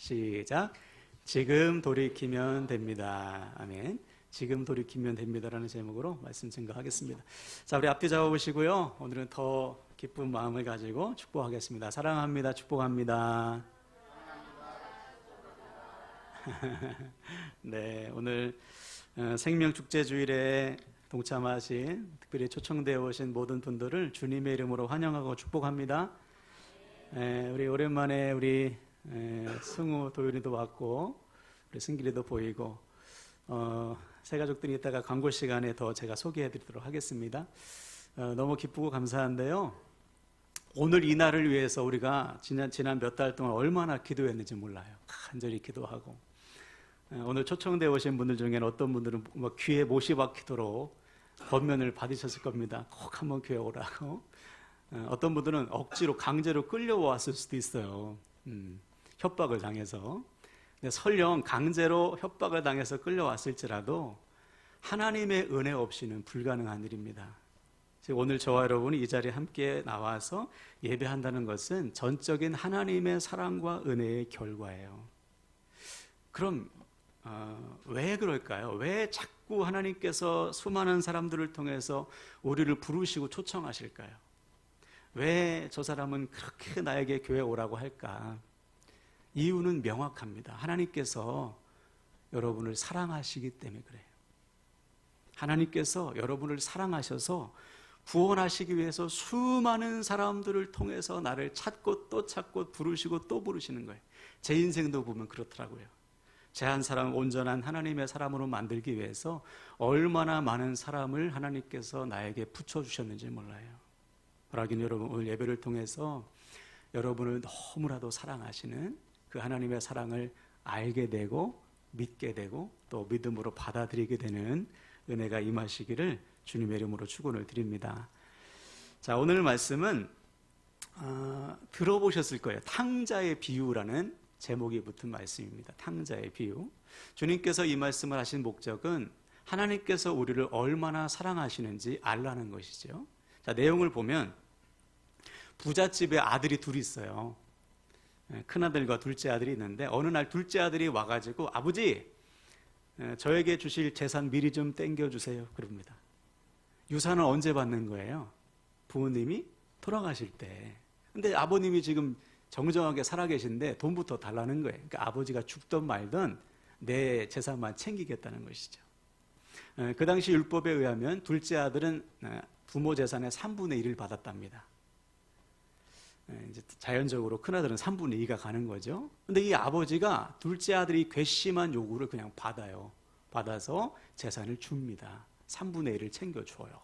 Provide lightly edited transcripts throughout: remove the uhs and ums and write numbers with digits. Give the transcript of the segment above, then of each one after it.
시작. 지금 돌이키면 됩니다. 아멘. 지금 돌이키면 됩니다라는 제목으로 말씀 증거하겠습니다. 자, 우리 앞뒤 잡아보시고요. 오늘은 더 기쁜 마음을 가지고 축복하겠습니다. 사랑합니다. 축복합니다. 네, 오늘 생명축제주일에 동참하신, 특별히 초청되어 오신 모든 분들을 주님의 이름으로 환영하고 축복합니다. 우리 오랜만에 우리 승우, 도윤이도 왔고 우리 승길이도 보이고 새 가족들이 있다가 광고 시간에 더 제가 소개해 드리도록 하겠습니다. 너무 기쁘고 감사한데요. 오늘 이 날을 위해서 우리가 지난 몇 달 동안 얼마나 기도했는지 몰라요. 간절히 기도하고 오늘 초청되어 오신 분들 중에는 어떤 분들은 귀에 못이 박히도록 권면을 받으셨을 겁니다. 꼭 한번 교회 오라고. 어떤 분들은 억지로 강제로 끌려왔을 수도 있어요. 협박을 당해서. 근데 설령 강제로 협박을 당해서 끌려왔을지라도 하나님의 은혜 없이는 불가능한 일입니다. 오늘 저와 여러분이 이 자리에 함께 나와서 예배한다는 것은 전적인 하나님의 사랑과 은혜의 결과예요. 그럼 왜 그럴까요? 왜 자꾸 하나님께서 수많은 사람들을 통해서 우리를 부르시고 초청하실까요? 왜 저 사람은 그렇게 나에게 교회 오라고 할까? 이유는 명확합니다. 하나님께서 여러분을 사랑하시기 때문에 그래요. 하나님께서 여러분을 사랑하셔서 구원하시기 위해서 수많은 사람들을 통해서 나를 찾고 또 찾고 부르시고 또 부르시는 거예요. 제 인생도 보면 그렇더라고요. 제 한 사람 온전한 하나님의 사람으로 만들기 위해서 얼마나 많은 사람을 하나님께서 나에게 붙여주셨는지 몰라요. 그러긴 여러분, 오늘 예배를 통해서 여러분을 너무나도 사랑하시는 그 하나님의 사랑을 알게 되고 믿게 되고 또 믿음으로 받아들이게 되는 은혜가 임하시기를 주님의 이름으로 축원을 드립니다. 자, 오늘 말씀은 들어보셨을 거예요. 탕자의 비유라는 제목이 붙은 말씀입니다. 탕자의 비유. 주님께서 이 말씀을 하신 목적은 하나님께서 우리를 얼마나 사랑하시는지 알라는 것이죠. 자, 내용을 보면 부잣집에 아들이 둘이 있어요. 큰아들과 둘째 아들이 있는데 어느 날 둘째 아들이 와가지고 아버지, 저에게 주실 재산 미리 좀 땡겨주세요. 그럽니다. 유산은 언제 받는 거예요? 부모님이 돌아가실 때. 근데 아버님이 지금 정정하게 살아계신데 돈부터 달라는 거예요. 그러니까 아버지가 죽든 말든 내 재산만 챙기겠다는 것이죠. 그 당시 율법에 의하면 둘째 아들은 부모 재산의 3분의 1을 받았답니다. 이제 자연적으로 큰아들은 3분의 2가 가는 거죠. 근데 이 아버지가 둘째 아들이 괘씸한 요구를 그냥 받아요. 받아서 재산을 줍니다. 3분의 1을 챙겨줘요.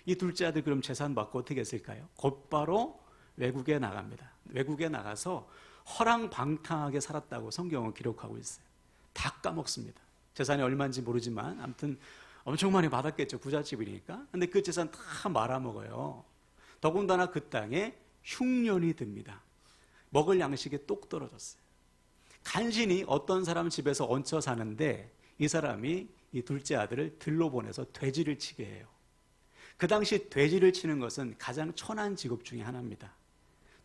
이 둘째 아들 그럼 재산 받고 어떻게 했을까요? 곧바로 외국에 나갑니다. 외국에 나가서 허랑방탕하게 살았다고 성경은 기록하고 있어요. 다 까먹습니다. 재산이 얼마인지 모르지만 아무튼 엄청 많이 받았겠죠. 부잣집이니까. 근데 그 재산 다 말아먹어요. 더군다나 그 땅에 흉년이 듭니다. 먹을 양식이 똑 떨어졌어요. 간신히 어떤 사람 집에서 얹혀 사는데 이 사람이 이 둘째 아들을 들로 보내서 돼지를 치게 해요. 그 당시 돼지를 치는 것은 가장 천한 직업 중에 하나입니다.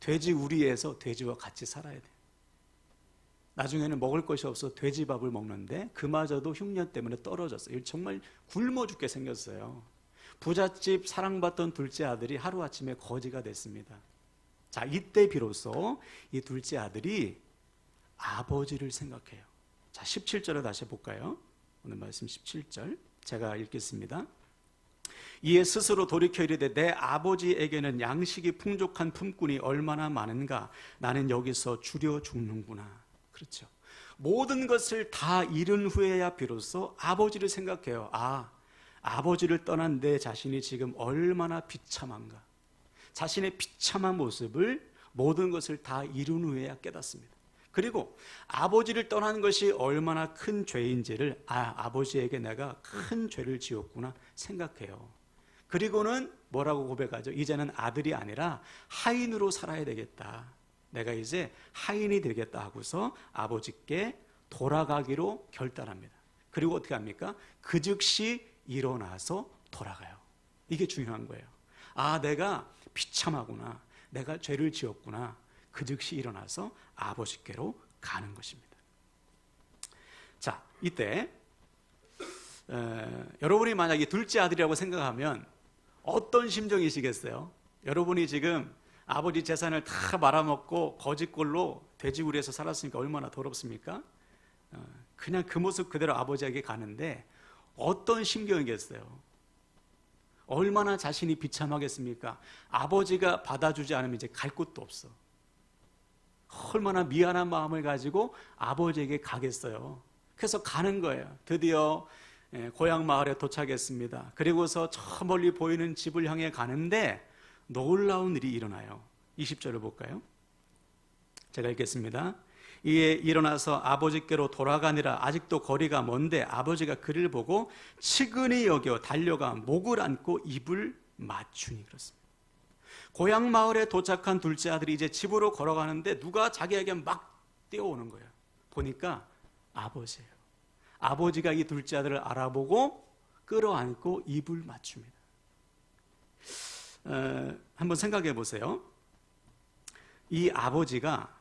돼지 우리에서 돼지와 같이 살아야 돼요. 나중에는 먹을 것이 없어 돼지밥을 먹는데 그마저도 흉년 때문에 떨어졌어요. 정말 굶어 죽게 생겼어요. 부잣집 사랑받던 둘째 아들이 하루아침에 거지가 됐습니다. 자, 이때 비로소 이 둘째 아들이 아버지를 생각해요. 자, 17절을 다시 볼까요? 오늘 말씀 17절 제가 읽겠습니다. 이에 스스로 돌이켜 이르되 내 아버지에게는 양식이 풍족한 품꾼이 얼마나 많은가. 나는 여기서 주려 죽는구나. 그렇죠. 모든 것을 다 잃은 후에야 비로소 아버지를 생각해요. 아버지를 떠난 내 자신이 지금 얼마나 비참한가. 자신의 비참한 모습을 모든 것을 다 이룬 후에야 깨닫습니다. 그리고 아버지를 떠난 것이 얼마나 큰 죄인지를 아버지에게 내가 큰 죄를 지었구나 생각해요. 그리고는 뭐라고 고백하죠? 이제는 아들이 아니라 하인으로 살아야 되겠다. 내가 이제 하인이 되겠다 하고서 아버지께 돌아가기로 결단합니다. 그리고 어떻게 합니까? 그 즉시 일어나서 돌아가요. 이게 중요한 거예요. 내가 비참하구나. 내가 죄를 지었구나. 그 즉시 일어나서 아버지께로 가는 것입니다. 자, 이때 여러분이 만약에 둘째 아들이라고 생각하면 어떤 심정이시겠어요? 여러분이 지금 아버지 재산을 다 말아먹고 거짓골로 돼지우리에서 살았으니까 얼마나 더럽습니까? 그냥 그 모습 그대로 아버지에게 가는데 어떤 심경이겠어요? 얼마나 자신이 비참하겠습니까? 아버지가 받아주지 않으면 이제 갈 곳도 없어. 얼마나 미안한 마음을 가지고 아버지에게 가겠어요. 그래서 가는 거예요. 드디어 고향 마을에 도착했습니다. 그리고서 저 멀리 보이는 집을 향해 가는데 놀라운 일이 일어나요. 20절을 볼까요? 제가 읽겠습니다. 이에 일어나서 아버지께로 돌아가니라. 아직도 거리가 먼데 아버지가 그를 보고 측은히 여겨 달려가 목을 안고 입을 맞추니 그렇습니다. 고향 마을에 도착한 둘째 아들이 이제 집으로 걸어가는데 누가 자기에게 막 뛰어오는 거예요. 보니까 아버지예요. 아버지가 이 둘째 아들을 알아보고 끌어안고 입을 맞춥니다. 한번 생각해 보세요. 이 아버지가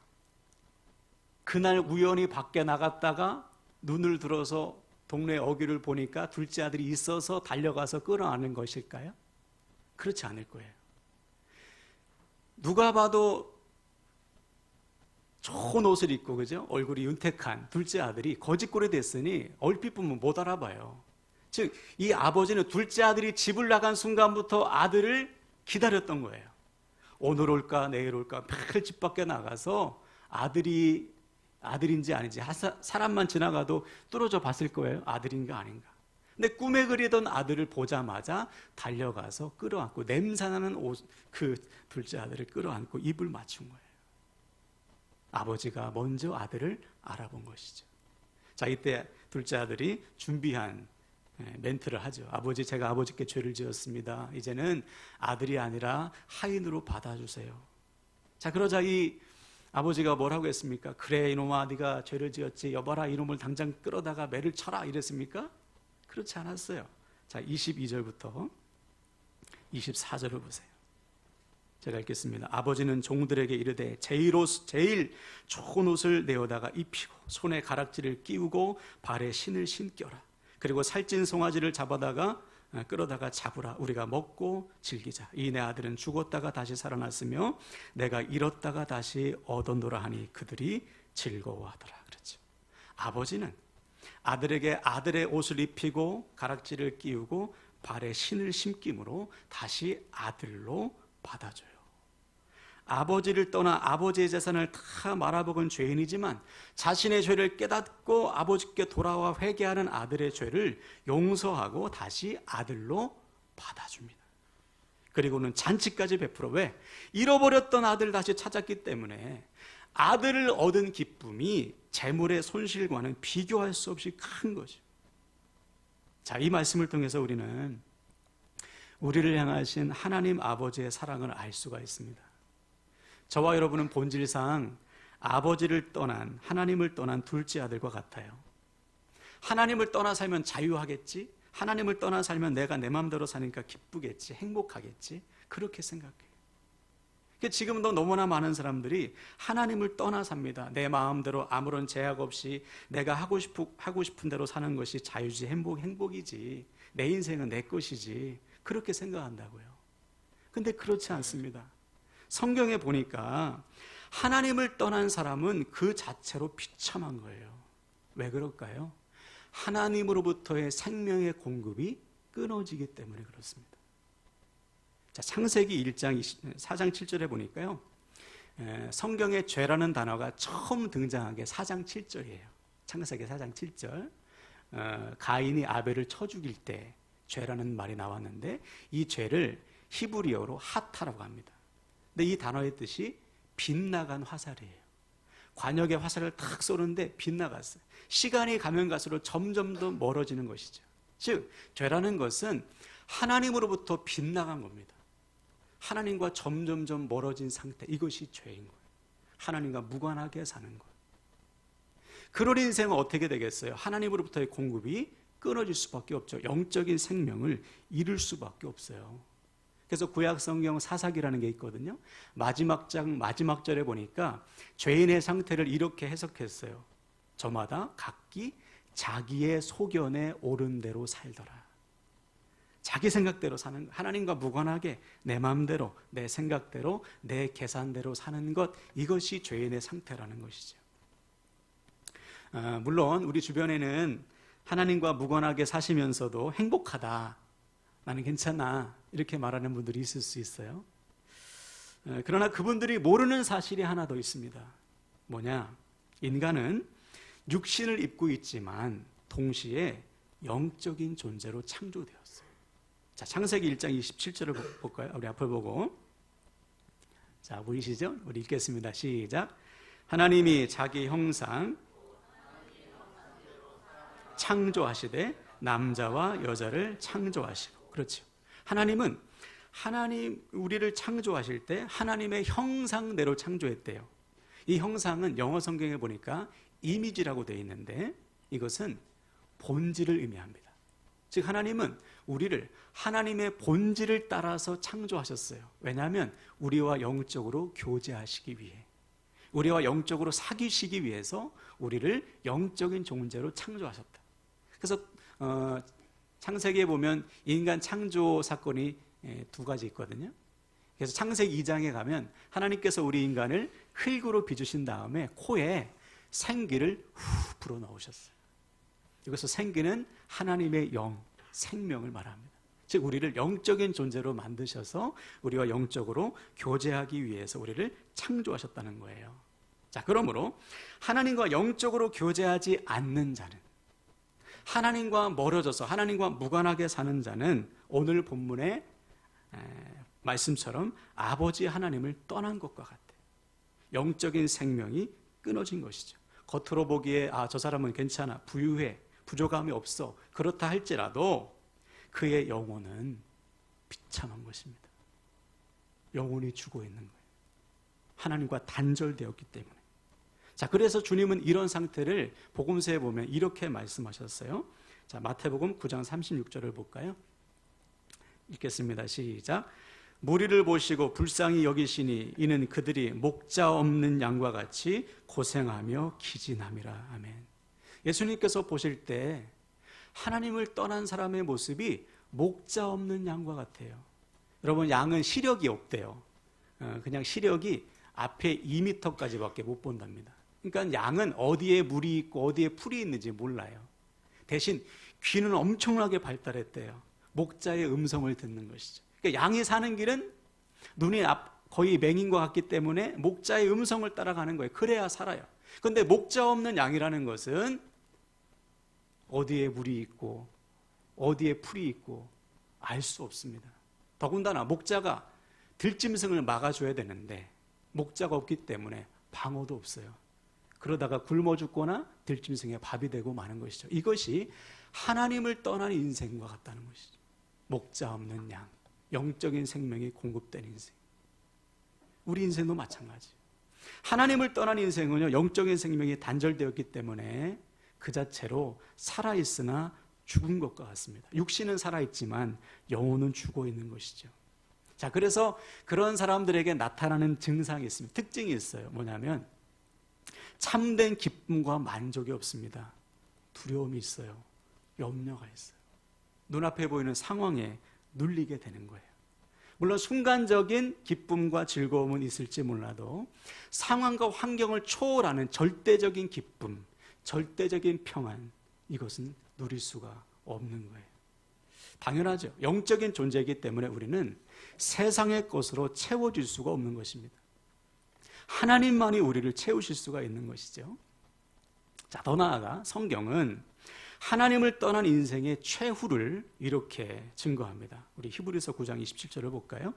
그날 우연히 밖에 나갔다가 눈을 들어서 동네 어귀를 보니까 둘째 아들이 있어서 달려가서 끌어안는 것일까요? 그렇지 않을 거예요. 누가 봐도 좋은 옷을 입고, 그죠? 얼굴이 윤택한 둘째 아들이 거짓골이 됐으니 얼핏 보면 못 알아봐요. 즉, 이 아버지는 둘째 아들이 집을 나간 순간부터 아들을 기다렸던 거예요. 오늘 올까 내일 올까 매일 집 밖에 나가서 아들인지 아닌지 사람만 지나가도 뚫어져 봤을 거예요. 아들인가 아닌가. 근데 꿈에 그리던 아들을 보자마자 달려가서 끌어안고 냄새나는 그 둘째 아들을 끌어안고 입을 맞춘 거예요. 아버지가 먼저 아들을 알아본 것이죠. 자, 이때 둘째 아들이 준비한 멘트를 하죠. 아버지, 제가 아버지께 죄를 지었습니다. 이제는 아들이 아니라 하인으로 받아주세요. 자, 그러자 이 아버지가 뭐라고 했습니까? 그래 이놈아, 네가 죄를 지었지. 여봐라, 이놈을 당장 끌어다가 매를 쳐라 이랬습니까? 그렇지 않았어요. 자, 22절부터 24절을 보세요. 제가 읽겠습니다. 아버지는 종들에게 이르되 제일 좋은 옷을 내어다가 입히고 손에 가락지를 끼우고 발에 신을 신겨라. 그리고 살찐 송아지를 끌어다가 잡으라. 우리가 먹고 즐기자. 이 내 아들은 죽었다가 다시 살아났으며 내가 잃었다가 다시 얻었노라 하니 그들이 즐거워하더라. 그렇죠. 아버지는 아들에게 아들의 옷을 입히고 가락지를 끼우고 발에 신을 심김으로 다시 아들로 받아줘요. 아버지를 떠나 아버지의 재산을 다 말아먹은 죄인이지만 자신의 죄를 깨닫고 아버지께 돌아와 회개하는 아들의 죄를 용서하고 다시 아들로 받아줍니다. 그리고는 잔치까지 베풀어. 왜? 잃어버렸던 아들을 다시 찾았기 때문에 아들을 얻은 기쁨이 재물의 손실과는 비교할 수 없이 큰 거죠. 자, 이 말씀을 통해서 우리는 우리를 향하신 하나님 아버지의 사랑을 알 수가 있습니다. 저와 여러분은 본질상 아버지를 떠난, 하나님을 떠난 둘째 아들과 같아요. 하나님을 떠나 살면 자유하겠지? 하나님을 떠나 살면 내가 내 마음대로 사니까 기쁘겠지? 행복하겠지? 그렇게 생각해요. 지금도 너무나 많은 사람들이 하나님을 떠나 삽니다. 내 마음대로 아무런 제약 없이 내가 하고 싶은 대로 사는 것이 자유지, 행복이지. 내 인생은 내 것이지. 그렇게 생각한다고요. 근데 그렇지 않습니다. 성경에 보니까 하나님을 떠난 사람은 그 자체로 비참한 거예요. 왜 그럴까요? 하나님으로부터의 생명의 공급이 끊어지기 때문에 그렇습니다. 자, 창세기 4장 7절에 보니까요, 성경에 죄라는 단어가 처음 등장한 게 4장 7절이에요. 창세기 4장 7절. 가인이 아벨을 쳐 죽일 때 죄라는 말이 나왔는데 이 죄를 히브리어로 하타라고 합니다. 근데 이 단어의 뜻이 빗나간 화살이에요. 관역의 화살을 탁 쏘는데 빗나갔어요. 시간이 가면 갈수록 점점 더 멀어지는 것이죠. 즉, 죄라는 것은 하나님으로부터 빗나간 겁니다. 하나님과 점점점 멀어진 상태, 이것이 죄인 거예요. 하나님과 무관하게 사는 거예요. 그런 인생은 어떻게 되겠어요? 하나님으로부터의 공급이 끊어질 수밖에 없죠. 영적인 생명을 잃을 수밖에 없어요. 그래서 구약 성경 사사기라는 게 있거든요. 마지막 장 마지막 절에 보니까 죄인의 상태를 이렇게 해석했어요. 저마다 각기 자기의 소견에 옳은 대로 살더라. 자기 생각대로 사는, 하나님과 무관하게 내 마음대로, 내 생각대로, 내 계산대로 사는 것, 이것이 죄인의 상태라는 것이죠. 물론 우리 주변에는 하나님과 무관하게 사시면서도 행복하다, 나는 괜찮아, 이렇게 말하는 분들이 있을 수 있어요. 그러나 그분들이 모르는 사실이 하나 더 있습니다. 뭐냐? 인간은 육신을 입고 있지만 동시에 영적인 존재로 창조되었어요. 자, 창세기 1장 27절을 볼까요? 우리 앞을 보고. 자, 보이시죠? 우리 읽겠습니다. 시작. 하나님이 자기 형상 창조하시되 남자와 여자를 창조하시고. 그렇죠. 하나님은 우리를 창조하실 때 하나님의 형상대로 창조했대요. 이 형상은 영어 성경에 보니까 이미지라고 되어 있는데 이것은 본질을 의미합니다. 즉 하나님은 우리를 하나님의 본질을 따라서 창조하셨어요. 왜냐하면 우리와 영적으로 교제하시기 위해, 우리와 영적으로 사귀시기 위해서 우리를 영적인 존재로 창조하셨다. 그래서 창세기에 보면 인간 창조 사건이 두 가지 있거든요. 그래서 창세기 2장에 가면 하나님께서 우리 인간을 흙으로 빚으신 다음에 코에 생기를 후 불어넣으셨어요. 여기서 생기는 하나님의 영, 생명을 말합니다. 즉 우리를 영적인 존재로 만드셔서 우리와 영적으로 교제하기 위해서 우리를 창조하셨다는 거예요. 자, 그러므로 하나님과 영적으로 교제하지 않는 자는, 하나님과 멀어져서 하나님과 무관하게 사는 자는 오늘 본문의 말씀처럼 아버지 하나님을 떠난 것과 같아요. 영적인 생명이 끊어진 것이죠. 겉으로 보기에 저 사람은 괜찮아, 부유해, 부족함이 없어, 그렇다 할지라도 그의 영혼은 비참한 것입니다. 영혼이 죽어 있는 거예요. 하나님과 단절되었기 때문에. 자, 그래서 주님은 이런 상태를 복음서에 보면 이렇게 말씀하셨어요. 자, 마태복음 9장 36절을 볼까요? 읽겠습니다. 시작. 무리를 보시고 불쌍히 여기시니 이는 그들이 목자 없는 양과 같이 고생하며 기진함이라. 아멘. 예수님께서 보실 때 하나님을 떠난 사람의 모습이 목자 없는 양과 같아요. 여러분, 양은 시력이 없대요. 그냥 시력이 앞에 2m까지밖에 못 본답니다. 그러니까 양은 어디에 물이 있고 어디에 풀이 있는지 몰라요. 대신 귀는 엄청나게 발달했대요. 목자의 음성을 듣는 것이죠. 그러니까 양이 사는 길은 눈이 거의 맹인 것 같기 때문에 목자의 음성을 따라가는 거예요. 그래야 살아요. 그런데 목자 없는 양이라는 것은 어디에 물이 있고 어디에 풀이 있고 알 수 없습니다. 더군다나 목자가 들짐승을 막아줘야 되는데 목자가 없기 때문에 방어도 없어요. 그러다가 굶어 죽거나 들짐승의 밥이 되고 마는 것이죠. 이것이 하나님을 떠난 인생과 같다는 것이죠. 목자 없는 양, 영적인 생명이 공급된 인생. 우리 인생도 마찬가지예요. 하나님을 떠난 인생은요, 영적인 생명이 단절되었기 때문에 그 자체로 살아있으나 죽은 것과 같습니다. 육신은 살아있지만 영혼은 죽어 있는 것이죠. 자, 그래서 그런 사람들에게 나타나는 증상이 있습니다. 특징이 있어요. 뭐냐면 참된 기쁨과 만족이 없습니다. 두려움이 있어요. 염려가 있어요. 눈앞에 보이는 상황에 눌리게 되는 거예요. 물론 순간적인 기쁨과 즐거움은 있을지 몰라도 상황과 환경을 초월하는 절대적인 기쁨, 절대적인 평안, 이것은 누릴 수가 없는 거예요. 당연하죠. 영적인 존재이기 때문에 우리는 세상의 것으로 채워질 수가 없는 것입니다. 하나님만이 우리를 채우실 수가 있는 것이죠. 자, 더 나아가 성경은 하나님을 떠난 인생의 최후를 이렇게 증거합니다. 우리 히브리서 9장 27절을 볼까요?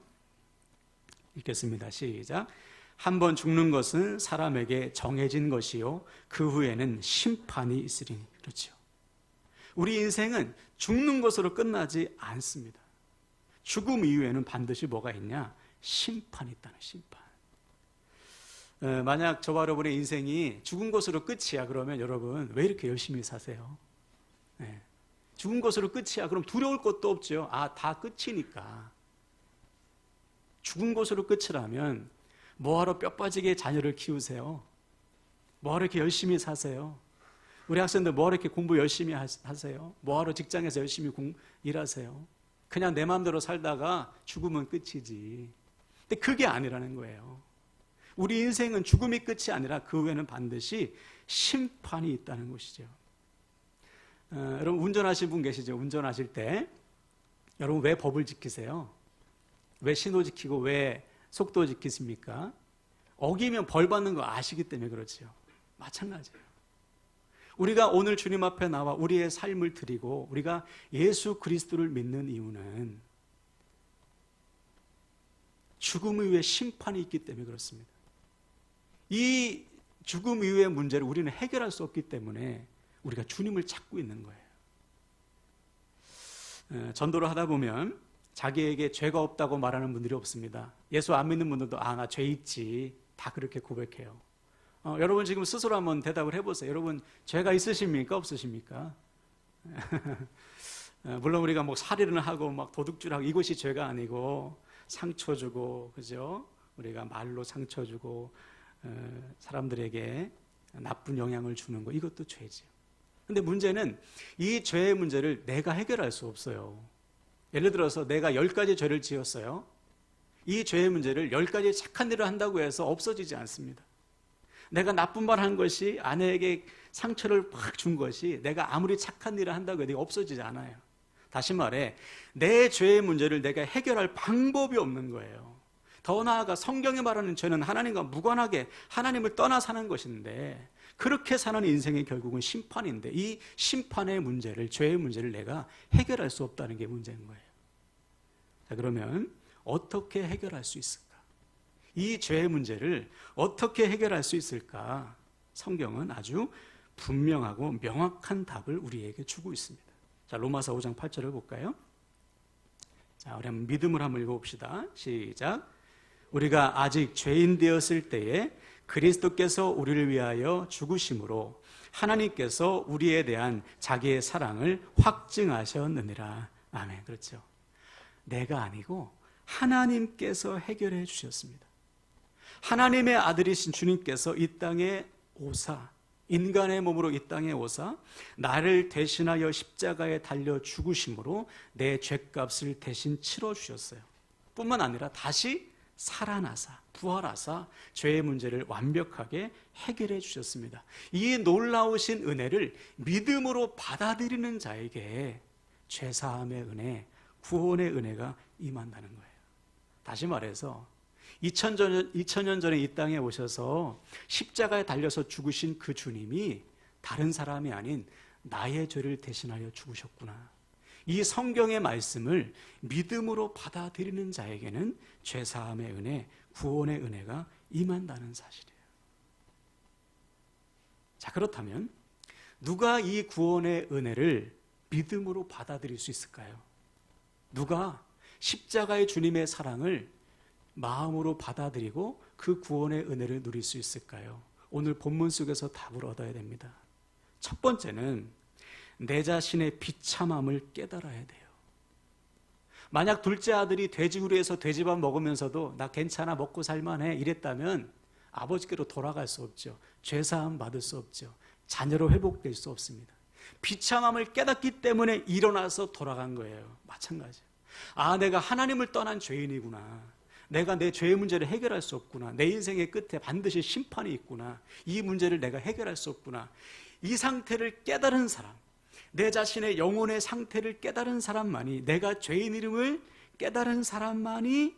읽겠습니다. 시작. 한번 죽는 것은 사람에게 정해진 것이요 그 후에는 심판이 있으리니. 그렇죠. 우리 인생은 죽는 것으로 끝나지 않습니다. 죽음 이후에는 반드시 뭐가 있냐? 심판이 있다는 심판. 만약 저와 여러분의 인생이 죽은 것으로 끝이야 그러면 여러분 왜 이렇게 열심히 사세요? 죽은 것으로 끝이야 그럼 두려울 것도 없죠. 다 끝이니까. 죽은 것으로 끝이라면 뭐하러 뼈 빠지게 자녀를 키우세요? 뭐하러 이렇게 열심히 사세요? 우리 학생들 뭐하러 이렇게 공부 열심히 하세요? 뭐하러 직장에서 열심히 일하세요? 그냥 내 마음대로 살다가 죽으면 끝이지. 근데 그게 아니라는 거예요. 우리 인생은 죽음이 끝이 아니라 그 후에는 반드시 심판이 있다는 것이죠. 여러분 운전하실 분 계시죠? 운전하실 때 여러분 왜 법을 지키세요? 왜 신호 지키고 왜 속도 지키십니까? 어기면 벌 받는 거 아시기 때문에 그렇지요. 마찬가지예요. 우리가 오늘 주님 앞에 나와 우리의 삶을 드리고 우리가 예수 그리스도를 믿는 이유는 죽음 이후에 심판이 있기 때문에 그렇습니다. 이 죽음 이후의 문제를 우리는 해결할 수 없기 때문에 우리가 주님을 찾고 있는 거예요. 전도를 하다 보면 자기에게 죄가 없다고 말하는 분들이 없습니다. 예수 안 믿는 분들도 나 죄 있지 다 그렇게 고백해요. 여러분 지금 스스로 한번 대답을 해보세요. 여러분 죄가 있으십니까? 없으십니까? 물론 우리가 뭐 살인을 하고 막 도둑질하고 이것이 죄가 아니고 상처 주고 그죠? 우리가 말로 상처 주고 사람들에게 나쁜 영향을 주는 거 이것도 죄지요. 근데 문제는 이 죄의 문제를 내가 해결할 수 없어요. 예를 들어서 내가 10가지 죄를 지었어요. 이 죄의 문제를 10가지 착한 일을 한다고 해서 없어지지 않습니다. 내가 나쁜 말 한 것이 아내에게 상처를 확 준 것이 내가 아무리 착한 일을 한다고 해도 없어지지 않아요. 다시 말해 내 죄의 문제를 내가 해결할 방법이 없는 거예요. 더 나아가 성경이 말하는 죄는 하나님과 무관하게 하나님을 떠나 사는 것인데 그렇게 사는 인생이 결국은 심판인데 이 심판의 문제를 죄의 문제를 내가 해결할 수 없다는 게 문제인 거예요. 자, 그러면 어떻게 해결할 수 있을까? 이 죄의 문제를 어떻게 해결할 수 있을까? 성경은 아주 분명하고 명확한 답을 우리에게 주고 있습니다. 자, 로마서 5장 8절을 볼까요? 자, 우리 한번 믿음을 한번 읽어봅시다. 시작. 우리가 아직 죄인 되었을 때에 그리스도께서 우리를 위하여 죽으심으로 하나님께서 우리에 대한 자기의 사랑을 확증하셨느니라. 아멘. 그렇죠. 내가 아니고 하나님께서 해결해 주셨습니다. 하나님의 아들이신 주님께서 이 땅에 오사 인간의 몸으로 이 땅에 오사 나를 대신하여 십자가에 달려 죽으심으로 내 죄값을 대신 치러 주셨어요. 뿐만 아니라 다시 살아나사 부활하사 죄의 문제를 완벽하게 해결해 주셨습니다. 이 놀라우신 은혜를 믿음으로 받아들이는 자에게 죄사함의 은혜, 구원의 은혜가 임한다는 거예요. 다시 말해서 2000년 전에 이 땅에 오셔서 십자가에 달려서 죽으신 그 주님이 다른 사람이 아닌 나의 죄를 대신하여 죽으셨구나. 이 성경의 말씀을 믿음으로 받아들이는 자에게는 죄사함의 은혜, 구원의 은혜가 임한다는 사실이에요. 자, 그렇다면 누가 이 구원의 은혜를 믿음으로 받아들일 수 있을까요? 누가 십자가의 주님의 사랑을 마음으로 받아들이고 그 구원의 은혜를 누릴 수 있을까요? 오늘 본문 속에서 답을 얻어야 됩니다. 첫 번째는 내 자신의 비참함을 깨달아야 돼요. 만약 둘째 아들이 돼지우리에서 돼지밥 먹으면서도 나 괜찮아 먹고 살만해 이랬다면 아버지께로 돌아갈 수 없죠. 죄사함 받을 수 없죠. 자녀로 회복될 수 없습니다. 비참함을 깨닫기 때문에 일어나서 돌아간 거예요. 마찬가지예요. 아, 내가 하나님을 떠난 죄인이구나. 내가 내 죄의 문제를 해결할 수 없구나. 내 인생의 끝에 반드시 심판이 있구나. 이 문제를 내가 해결할 수 없구나. 이 상태를 깨달은 사람, 내 자신의 영혼의 상태를 깨달은 사람만이, 내가 죄인임을 깨달은 사람만이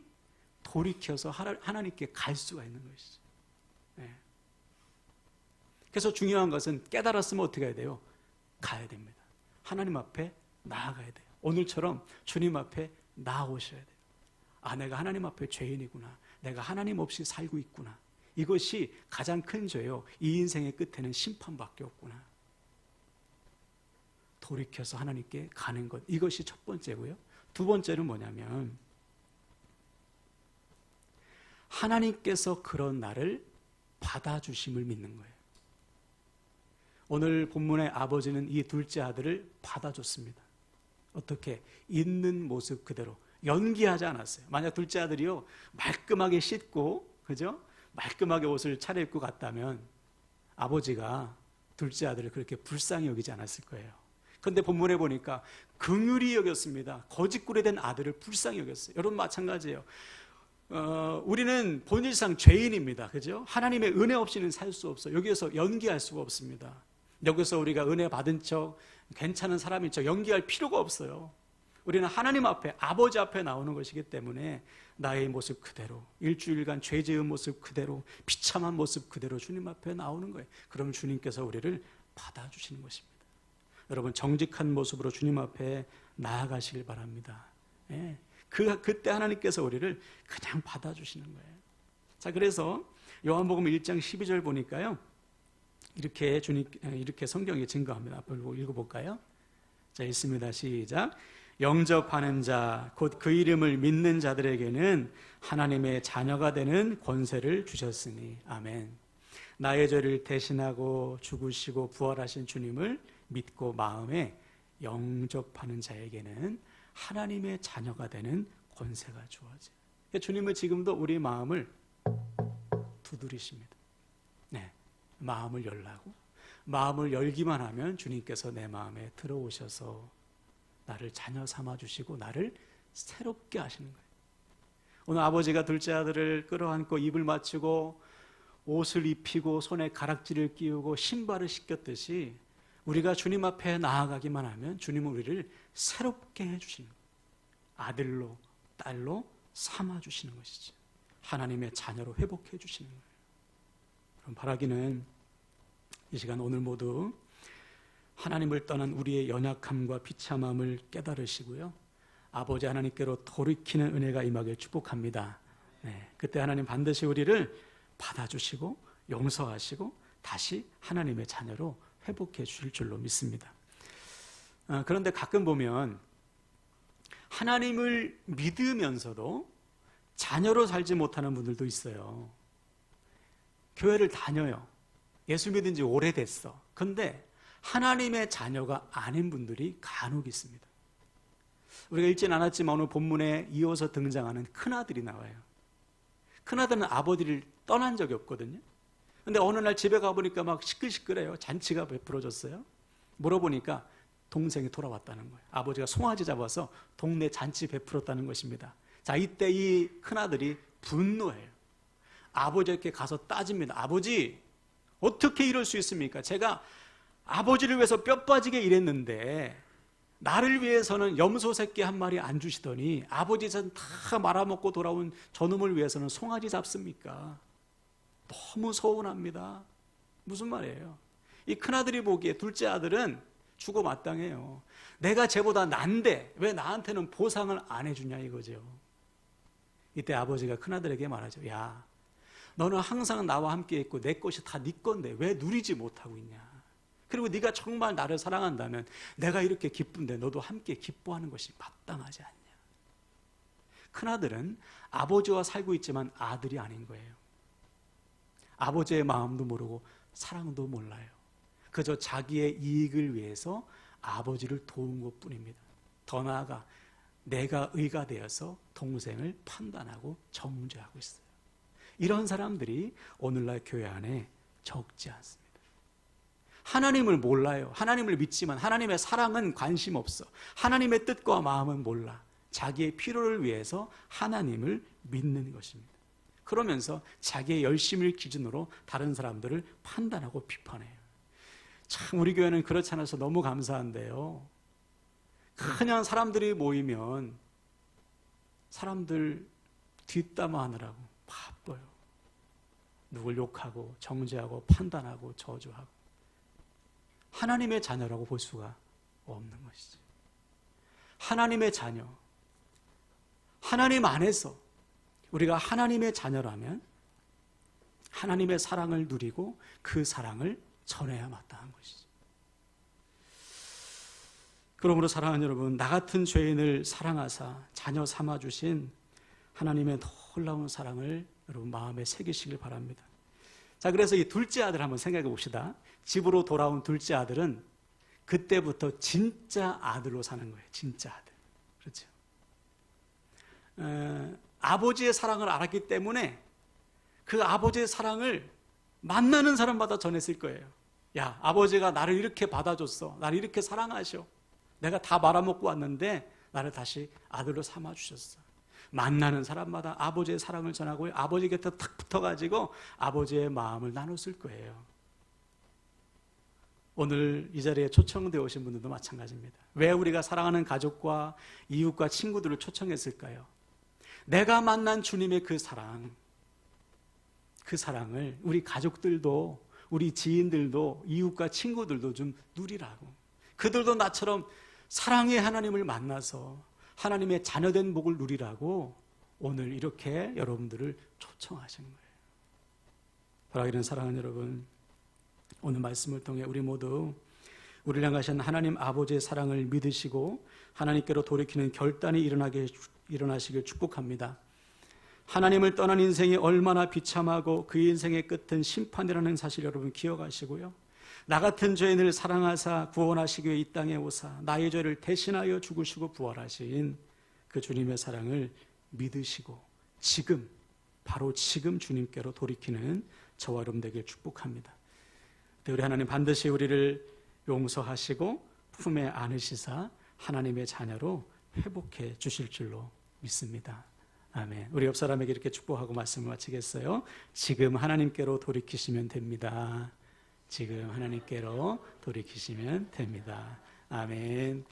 돌이켜서 하나님께 갈 수가 있는 것이죠. 네. 그래서 중요한 것은 깨달았으면 어떻게 해야 돼요? 가야 됩니다. 하나님 앞에 나아가야 돼요. 오늘처럼 주님 앞에 나아오셔야 돼요. 아, 내가 하나님 앞에 죄인이구나. 내가 하나님 없이 살고 있구나. 이것이 가장 큰 죄요. 이 인생의 끝에는 심판밖에 없구나. 돌이켜서 하나님께 가는 것. 이것이 첫 번째고요. 두 번째는 뭐냐면 하나님께서 그런 나를 받아주심을 믿는 거예요. 오늘 본문의 아버지는 이 둘째 아들을 받아줬습니다. 어떻게? 있는 모습 그대로. 연기하지 않았어요. 만약 둘째 아들이요, 말끔하게 씻고, 그죠? 말끔하게 옷을 차려입고 갔다면 아버지가 둘째 아들을 그렇게 불쌍히 여기지 않았을 거예요. 그런데 본문에 보니까 긍휼히 여겼습니다. 거짓골이 된 아들을 불쌍히 여겼어요. 여러분 마찬가지예요. 우리는 본질상 죄인입니다. 그죠? 하나님의 은혜 없이는 살 수 없어요. 여기에서 연기할 수가 없습니다. 여기서 우리가 은혜 받은 척, 괜찮은 사람인 척 연기할 필요가 없어요. 우리는 하나님 앞에, 아버지 앞에 나오는 것이기 때문에 나의 모습 그대로, 일주일간 죄 지은 모습 그대로, 비참한 모습 그대로 주님 앞에 나오는 거예요. 그럼 주님께서 우리를 받아주시는 것입니다. 여러분, 정직한 모습으로 주님 앞에 나아가시길 바랍니다. 예. 그때 하나님께서 우리를 그냥 받아주시는 거예요. 자, 그래서 요한복음 1장 12절 보니까요, 이렇게 성경이 증거합니다. 앞으로 읽어볼까요? 자, 있습니다. 시작. 영접하는 자, 곧 그 이름을 믿는 자들에게는 하나님의 자녀가 되는 권세를 주셨으니. 아멘. 나의 죄를 대신하고 죽으시고 부활하신 주님을 믿고 마음에 영접하는 자에게는 하나님의 자녀가 되는 권세가 주어져요. 주님은 지금도 우리 마음을 두드리십니다. 네, 마음을 열라고. 마음을 열기만 하면 주님께서 내 마음에 들어오셔서 나를 자녀 삼아주시고 나를 새롭게 하시는 거예요. 오늘 아버지가 둘째 아들을 끌어안고 입을 맞추고 옷을 입히고 손에 가락지를 끼우고 신발을 씻겼듯이 우리가 주님 앞에 나아가기만 하면 주님은 우리를 새롭게 해주시는 거예요. 아들로 딸로 삼아주시는 것이죠. 하나님의 자녀로 회복해 주시는 거예요. 그럼 바라기는 이 시간 오늘 모두 하나님을 떠난 우리의 연약함과 비참함을 깨달으시고요, 아버지 하나님께로 돌이키는 은혜가 임하길 축복합니다. 네, 그때 하나님 반드시 우리를 받아주시고 용서하시고 다시 하나님의 자녀로 회복해 주실 줄로 믿습니다. 그런데 가끔 보면 하나님을 믿으면서도 자녀로 살지 못하는 분들도 있어요. 교회를 다녀요. 예수 믿은 지 오래됐어. 근데 하나님의 자녀가 아닌 분들이 간혹 있습니다. 우리가 읽진 않았지만 오늘 본문에 이어서 등장하는 큰아들이 나와요. 큰아들은 아버지를 떠난 적이 없거든요. 근데 어느 날 집에 가보니까 막 시끌시끌해요. 잔치가 베풀어졌어요. 물어보니까 동생이 돌아왔다는 거예요. 아버지가 송아지 잡아서 동네 잔치 베풀었다는 것입니다. 자, 이때 이 큰아들이 분노해요. 아버지에게 가서 따집니다. 아버지, 어떻게 이럴 수 있습니까? 제가 아버지를 위해서 뼈 빠지게 일했는데 나를 위해서는 염소 새끼 한 마리 안 주시더니 아버지 전 다 말아먹고 돌아온 저놈을 위해서는 송아지 잡습니까? 너무 서운합니다. 무슨 말이에요? 이 큰아들이 보기에 둘째 아들은 죽어 마땅해요. 내가 쟤보다 난데 왜 나한테는 보상을 안 해주냐 이거죠. 이때 아버지가 큰아들에게 말하죠. 야, 너는 항상 나와 함께 있고 내 것이 다 네 건데 왜 누리지 못하고 있냐. 그리고 네가 정말 나를 사랑한다면 내가 이렇게 기쁜데 너도 함께 기뻐하는 것이 마땅하지 않냐. 큰아들은 아버지와 살고 있지만 아들이 아닌 거예요. 아버지의 마음도 모르고 사랑도 몰라요. 그저 자기의 이익을 위해서 아버지를 도운 것뿐입니다. 더 나아가 내가 의가 되어서 동생을 판단하고 정죄하고 있어요. 이런 사람들이 오늘날 교회 안에 적지 않습니다. 하나님을 몰라요. 하나님을 믿지만 하나님의 사랑은 관심 없어. 하나님의 뜻과 마음은 몰라. 자기의 필요를 위해서 하나님을 믿는 것입니다. 그러면서 자기의 열심을 기준으로 다른 사람들을 판단하고 비판해요. 참 우리 교회는 그렇지 않아서 너무 감사한데요. 그냥 사람들이 모이면 사람들 뒷담화하느라고 바빠요. 누굴 욕하고 정죄하고 판단하고 저주하고 하나님의 자녀라고 볼 수가 없는 것이죠. 하나님의 자녀, 하나님 안에서 우리가 하나님의 자녀라면 하나님의 사랑을 누리고 그 사랑을 전해야 마땅한 것이죠. 그러므로 사랑하는 여러분, 나 같은 죄인을 사랑하사 자녀 삼아주신 하나님의 놀라운 사랑을 여러분 마음에 새기시길 바랍니다. 자, 그래서 이 둘째 아들 한번 생각해 봅시다. 집으로 돌아온 둘째 아들은 그때부터 진짜 아들로 사는 거예요. 진짜 아들. 그렇죠. 아버지의 사랑을 알았기 때문에 그 아버지의 사랑을 만나는 사람마다 전했을 거예요. 야, 아버지가 나를 이렇게 받아줬어. 나를 이렇게 사랑하셔. 내가 다 말아먹고 왔는데 나를 다시 아들로 삼아주셨어. 만나는 사람마다 아버지의 사랑을 전하고 아버지 곁에 탁 붙어가지고 아버지의 마음을 나눴을 거예요. 오늘 이 자리에 초청되어 오신 분들도 마찬가지입니다. 왜 우리가 사랑하는 가족과 이웃과 친구들을 초청했을까요? 내가 만난 주님의 그 사랑을 우리 가족들도, 우리 지인들도, 이웃과 친구들도 좀 누리라고. 그들도 나처럼 사랑의 하나님을 만나서 하나님의 자녀된 복을 누리라고 오늘 이렇게 여러분들을 초청하신 거예요. 사랑하는 사랑하는 여러분, 오늘 말씀을 통해 우리 모두 우리를 향하신 하나님 아버지의 사랑을 믿으시고 하나님께로 돌이키는 결단이 일어나시길 축복합니다. 하나님을 떠난 인생이 얼마나 비참하고 그 인생의 끝은 심판이라는 사실 여러분 기억하시고요. 나 같은 죄인을 사랑하사 구원하시기 위해 이 땅에 오사 나의 죄를 대신하여 죽으시고 부활하신 그 주님의 사랑을 믿으시고 지금, 바로 지금 주님께로 돌이키는 저와 여러분 되길 축복합니다. 우리 하나님 반드시 우리를 용서하시고 품에 안으시사 하나님의 자녀로 회복해 주실 줄로 믿습니다. 아멘. 우리 옆 사람에게 이렇게 축복하고 말씀을 마치겠어요. 지금 하나님께로 돌이키시면 됩니다. 지금 하나님께로 돌이키시면 됩니다. 아멘.